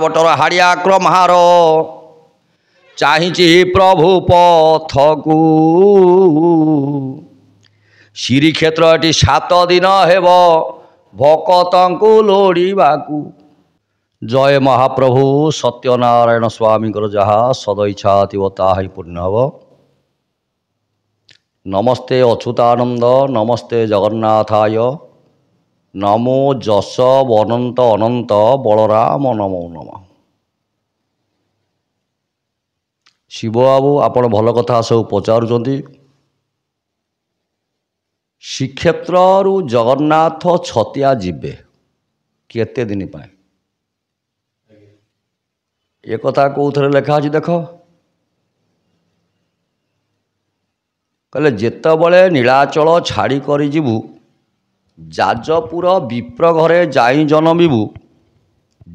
Butter Hadia କ୍ରମହାର ଚାହିଁଛି ପ୍ରଭୁ ପଥକୁ ଶ୍ରୀକ୍ଷେତ୍ର ଏଠି 7 ଦିନ ହେବ ଭକତଙ୍କୁ ଲୋଡ଼ିବାକୁ। ଜୟ ମହାପ୍ରଭୁ ସତ୍ୟନାରାୟଣ ସ୍ୱାମୀଙ୍କର ଯାହା ସଦଇଚ୍ଛା ଥିବ ତାହା ହିଁ ପୂର୍ଣ୍ଣ ହେବ। ନମସ୍ତେ ଅଚ୍ୟୁତାନନ୍ଦ ନମସ୍ତେ ଜଗନ୍ନାଥାୟ ନମୋ ଯଶ ଅନନ୍ତ ଅନନ୍ତ ବଳରାମ ନମୋ ନମଃ। ଶିବ ବାବୁ ଆପଣ ଭଲ କଥା ସବୁ ପଚାରୁଛନ୍ତି। ଶ୍ରୀକ୍ଷେତ୍ରରୁ ଜଗନ୍ନାଥ ଛତିଆ ଯିବେ କେତେ ଦିନ ପାଇଁ ଏ କଥା କେଉଁଥିରେ ଲେଖା ଅଛି ଦେଖ। କହିଲେ ଯେତେବେଳେ ନୀଳାଚଳ ଛାଡ଼ି କରି ଯିବୁ ଯାଜପୁର ବିପ୍ର ଘରେ ଯାଇ ଜନମିବୁ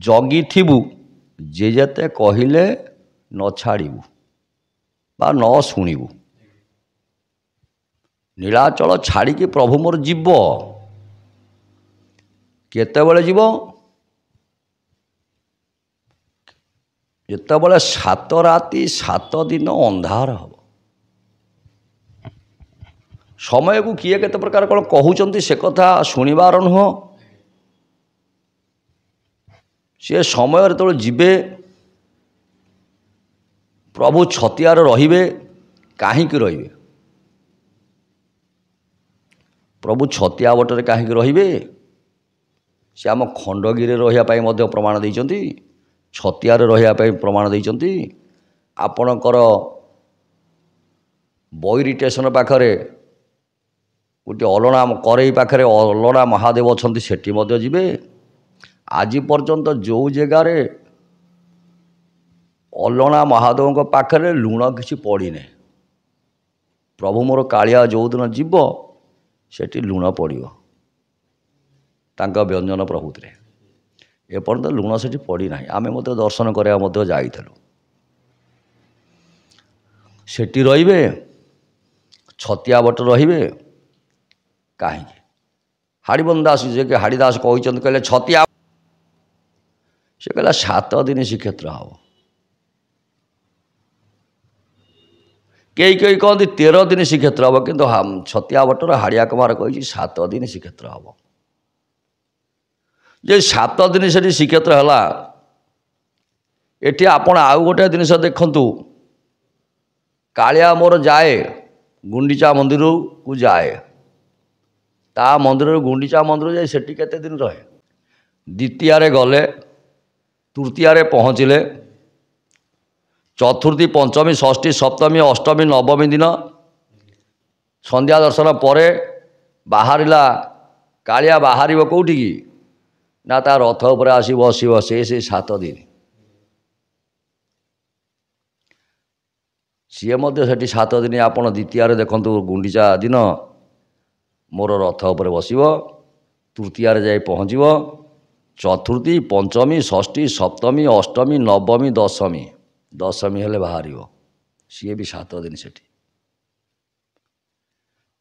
ଜଗିଥିବୁ ଯେ ଯେତେ କହିଲେ ନ ଛାଡ଼ିବୁ ବା ନ ଶୁଣିବୁ। ନୀଳାଚଳ ଛାଡ଼ିକି ପ୍ରଭୁ ମୋର ଯିବ କେତେବେଳେ ଯିବ? ଯେତେବେଳେ 7 ରାତି 7 ଦିନ ଅନ୍ଧାର ହେବ। ସମୟକୁ କିଏ କେତେ ପ୍ରକାର କ'ଣ କହୁଛନ୍ତି ସେ କଥା ଶୁଣିବାର ନୁହଁ। ସେ ସମୟରେ ଯେତେବେଳେ ଯିବେ ପ୍ରଭୁ ଛତିଆରେ ରହିବେ। କାହିଁକି ରହିବେ? ପ୍ରଭୁ ଛତିଆ ବଟରେ କାହିଁକି ରହିବେ? ସେ ଆମ ଖଣ୍ଡଗିରିରେ ରହିବା ପାଇଁ ମଧ୍ୟ ପ୍ରମାଣ ଦେଇଛନ୍ତି, ଛତିଆରେ ରହିବା ପାଇଁ ପ୍ରମାଣ ଦେଇଛନ୍ତି। ଆପଣଙ୍କର ବୈରୀ ଷ୍ଟେସନ ପାଖରେ ଗୋଟିଏ ଅଲଣା କରେଇ ପାଖରେ ଅଲଣା ମହାଦେବ ଅଛନ୍ତି, ସେଠି ମଧ୍ୟ ଯିବେ। ଆଜି ପର୍ଯ୍ୟନ୍ତ ଯେଉଁ ଜାଗାରେ ଅଲଣା ମହାଦେବଙ୍କ ପାଖରେ ଲୁଣ କିଛି ପଡ଼ିନି, ପ୍ରଭୁ ମୋର କାଳିଆ ଯେଉଁଦିନ ଯିବ ସେଠି ଲୁଣ ପଡ଼ିବ ତାଙ୍କ ବ୍ୟଞ୍ଜନ ପ୍ରଭୁତିରେ। ଏପର୍ଯ୍ୟନ୍ତ ଲୁଣ ସେଠି ପଡ଼ିନାହିଁ। ଆମେ ମଧ୍ୟ ଦର୍ଶନ କରିବା ମଧ୍ୟ ଯାଇଥିଲୁ। ସେଠି ରହିବେ, ଛତିଆ ବଟ ରହିବେ। କାହିଁକି? ହାଡ଼ିବନ୍ଦ ଦାସ ଯେ କି ହାଡ଼ିଦାସ କହିଛନ୍ତି, କହିଲେ ଛତିଆ ସେ କହିଲା 7 ଦିନ ଶ୍ରୀକ୍ଷେତ୍ର ହେବ। କେହି କେହି କହନ୍ତି 13 ଦିନ ଶ୍ରୀକ୍ଷେତ୍ର ହେବ, କିନ୍ତୁ ଛତିଆ ବଟର ହାଡ଼ିଆ କୁମାର କହିଛି 7 ଦିନ ଶ୍ରୀକ୍ଷେତ୍ର ହେବ। ଯେ 7 ଦିନ ସେଠି ଶ୍ରୀକ୍ଷେତ୍ର ହେଲା। ଏଠି ଆପଣ ଆଉ ଗୋଟେ ଜିନିଷ ଦେଖନ୍ତୁ, କାଳିଆ ମୋର ଯାଏ ଗୁଣ୍ଡିଚା ମନ୍ଦିରକୁ ଯାଏ, ତା ମନ୍ଦିରରୁ ଗୁଣ୍ଡିଚା ମନ୍ଦିର ଯାଇ ସେଠି କେତେ ଦିନ ରହେ? ଦ୍ୱିତୀୟାରେ ଗଲେ, ତୃତୀୟାରେ ପହଞ୍ଚିଲେ, ଚତୁର୍ଥୀ ପଞ୍ଚମୀ ଷଷ୍ଠୀ ସପ୍ତମୀ ଅଷ୍ଟମୀ ନବମୀ ଦିନ ସନ୍ଧ୍ୟା ଦର୍ଶନ ପରେ ବାହାରିଲା। କାଳିଆ ବାହାରିବ କେଉଁଠିକି ନା ତା ରଥ ଉପରେ ଆସି ବସିବ। ସେ 7 ଦିନ ସିଏ ମଧ୍ୟ ସେଠି 7 ଦିନ। ଆପଣ ଦ୍ୱିତୀୟାରେ ଦେଖନ୍ତୁ ଗୁଣ୍ଡିଚା ଦିନ ମୋର ରଥ ଉପରେ ବସିବ, ତୃତୀୟାରେ ଯାଇ ପହଞ୍ଚିବ, ଚତୁର୍ଥୀ ପଞ୍ଚମୀ ଷଷ୍ଠୀ ସପ୍ତମୀ ଅଷ୍ଟମୀ ନବମୀ ଦଶମୀ, ଦଶମୀ ହେଲେ ବାହାରିବ। ସିଏ ବି 7 ଦିନ ସେଠି।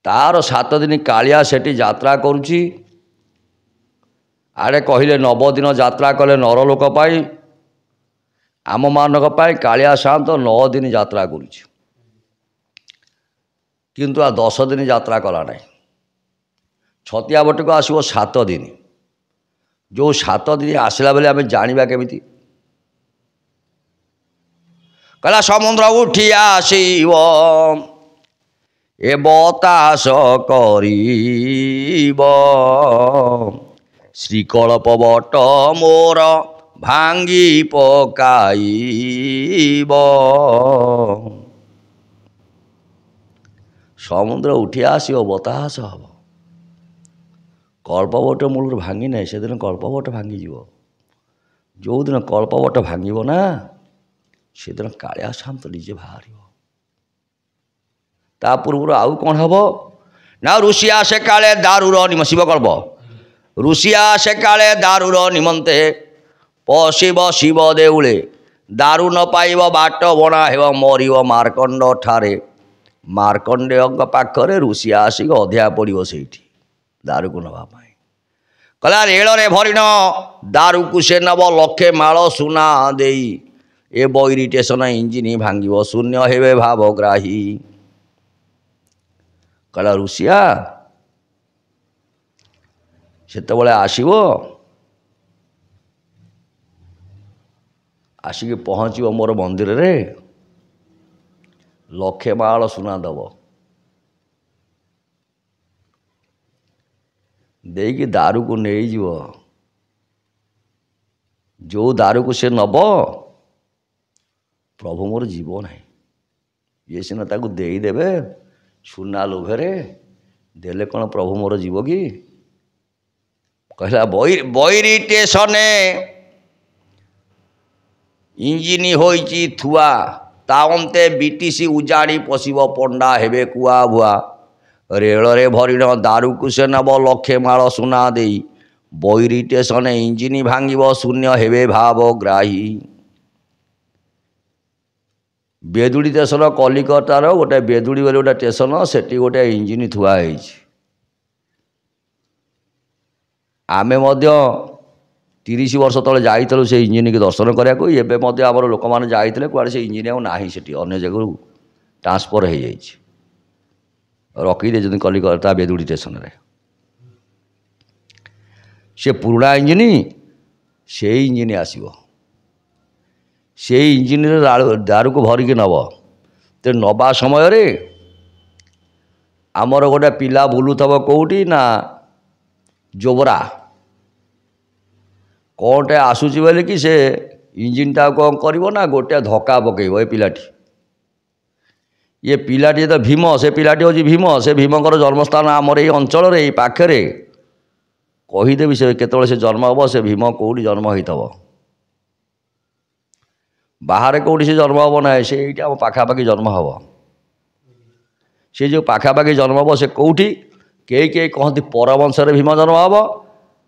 ତାର 7 ଦିନ କାଳିଆ ସେଠି ଯାତ୍ରା କରୁଛି। ଆଡ଼େ କହିଲେ 9 ଦିନ ଯାତ୍ରା କଲେ ନରଲୋକ ପାଇଁ, ଆମମାନଙ୍କ ପାଇଁ କାଳିଆ ସାଆନ୍ତ 9 ଦିନ ଯାତ୍ରା କରୁଛି, କିନ୍ତୁ 10 ଦିନ ଯାତ୍ରା କଲା ନାହିଁ। ଛତିଆ ବଟକୁ ଆସିବ 7 ଦିନ। ଯେଉଁ 7 ଦିନ ଆସିଲା ବେଳେ ଆମେ ଜାଣିବା କେମିତି? କହିଲା ସମୁଦ୍ର ଉଠି ଆସିବ ଏ ବତାସ କରିବ, ଶ୍ରୀକଳ୍ପ ବଟ ମୋର ଭାଙ୍ଗି ପକାଇବ। ସମୁଦ୍ର ଉଠି ଆସିବ, ବତାସ ହେବ। କଳ୍ପବଟ ମୂଳରୁ ଭାଙ୍ଗି ନାହିଁ, ସେଦିନ କଳ୍ପବଟ ଭାଙ୍ଗିଯିବ। ଯେଉଁଦିନ କଳ୍ପବଟ ଭାଙ୍ଗିବ ନା, ସେଦିନ କାଳିଆ ସାଆନ୍ତ ନିଜେ ବାହାରିବ। ତା ପୂର୍ବରୁ ଆଉ କ'ଣ ହେବ ନା, ଋଷିଆ ସେ କାଳେ ଦାରୁର ଶିବକଳ୍ପ, ଋଷିଆ ସେ କାଳେ ଦାରୁର ନିମନ୍ତେ ପଶିବ ଶିବ ଦେଉଳେ, ଦାରୁ ନ ପାଇବ ବାଟ ବଣା ହେବ ମରିବ ମାର୍କଣ୍ଡ ଠାରେ। ମାର୍କଣ୍ଡେୟଙ୍କ ପାଖରେ ଋଷିଆ ଆସିକି ଅଧିଆ ପଡ଼ିବ ସେଇଠି ଦାରୁକୁ ନେବା ପାଇଁ। कहला रेଳରେ भरिण दारुକୁ से नब लक्षे माल सुना देई ए बैरी स्टेशन इंजिन भांगिब शून्य हेबे भावग्राही। कहला ऋषिया सेतबेले आसिब आसिक पहुँचब मोर मंदिर रे लक्षे माल सुना दब देकी दारू को नहीं जीव जो दारू को से नब प्रभु मोर जीव ना ये सीना ताकू देदेवे सुना लोभे देले कौन प्रभु मोर जीव कि कहला बैरी स्टेशन इंजिन होइची थुआ तावंते बीटीसी उजाड़ी पशिब पंडा हेबे कुआ भुआ रेଳରେ भरिण दारुକୁ से नब लक्षे माल सुना देई बैरी स्टेशन इंजिन भांगिब शून्य हेबे भावग्राही। बेदुड़ी स्टेशन कलिकतार गोटे बेदुड़ी बोली गोटे स्टेशन सेठी गोटे इंजिन थुआ होइछि। आमे मध्य 30 वर्ष तले जाइतलु से इंजिन की दर्शन करने एबे मध्य आमर लोक मैंने जाइतले कुआडे से इंजिन आउ नाही सेठी अन्य जगह ट्रांसफर हो जाइछि रखी दे कलिकता बेदुड़ी स्टेशन रे से पुराना इंजिन से इंजिन आसीबो से इंजिन दारू को भरिक नब तो नवा समय रे आमर गोटे पिला बुलुथब कौटी ना जोबरा कौटे आसूची बोले कि से इंजिन टा कौन करिवो ना गोटे धक्का पकेइबो ए पिलाटी ये पिलाटी तो भीम से पिलाटी हूँ भीम से भीमकर जन्मस्थान आमर ये अंचल ये पाखे कहीदेवी से केतବେଳେ से जन्म हम से भीम कौटी जन्म होइतब बाहर कौटी से जन्म हम ना से ये आम पाखापाखि जन्म हम से जो पाखापाखि जन्म हम से कौटी कई कहती परवंश भीम जन्म हम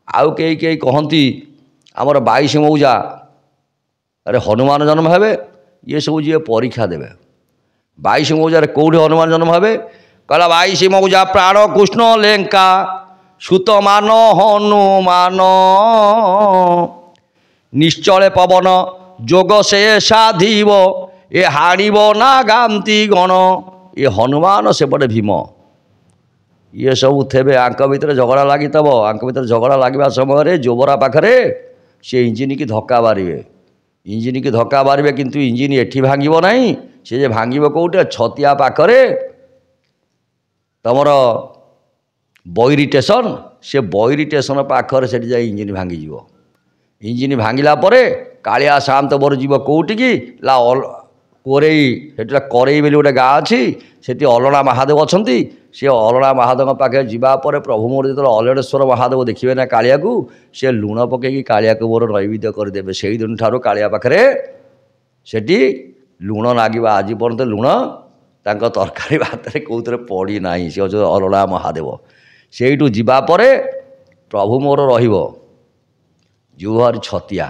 आउ कई कहती आमर 22 मौजा अरे हनुमान जन्म हे ये सब जी परीक्षा देवे 22 मौजार कौटी हनुमान जन्म हे कहला 22 मौजा प्राण कृष्ण लेंका सुत मान हनुमान निश्चले पवन जोग से साधिब ए हाणिब ना गांती गण ये हनुमान सेपटे भीम ये सब थे आंक भितर झगड़ा लगी आंक भितर झगड़ा लगे समय जोबरा पाखे से इंजिन की धक्का मारे इंजिन की धक्का मारे किंतु इंजिन एठी भांगिब नहीं से जे भांगिब कौटे छतिया पाखरे तमर बैरी स्टेशन से बैरी स्टेशन पाखर से जाए इंजिन भांगी इंजिन भांगिला परे कालिया शांत बर जीव कौटी की ला कोरेई सेटा कोरेई बोली गोटे गाँ अच्छी सेठी अलना महादेव अच्छा सी अलना महादेव पाखे जावापर प्रभु मोर जो अलड़ेश्वर महादेव देखिए ना कालिया को सी लुण पकईकि कालिया को मोर नैवेद्य करदे से दिन ठार कालिया पाखे सेठी लुण नागिबा आज पर्यंत लुण तांको तरकारी भात कौन पड़ी ना सी हूँ अलना महादेव से जावापर प्रभु मोर रहिबो जुहर छतिया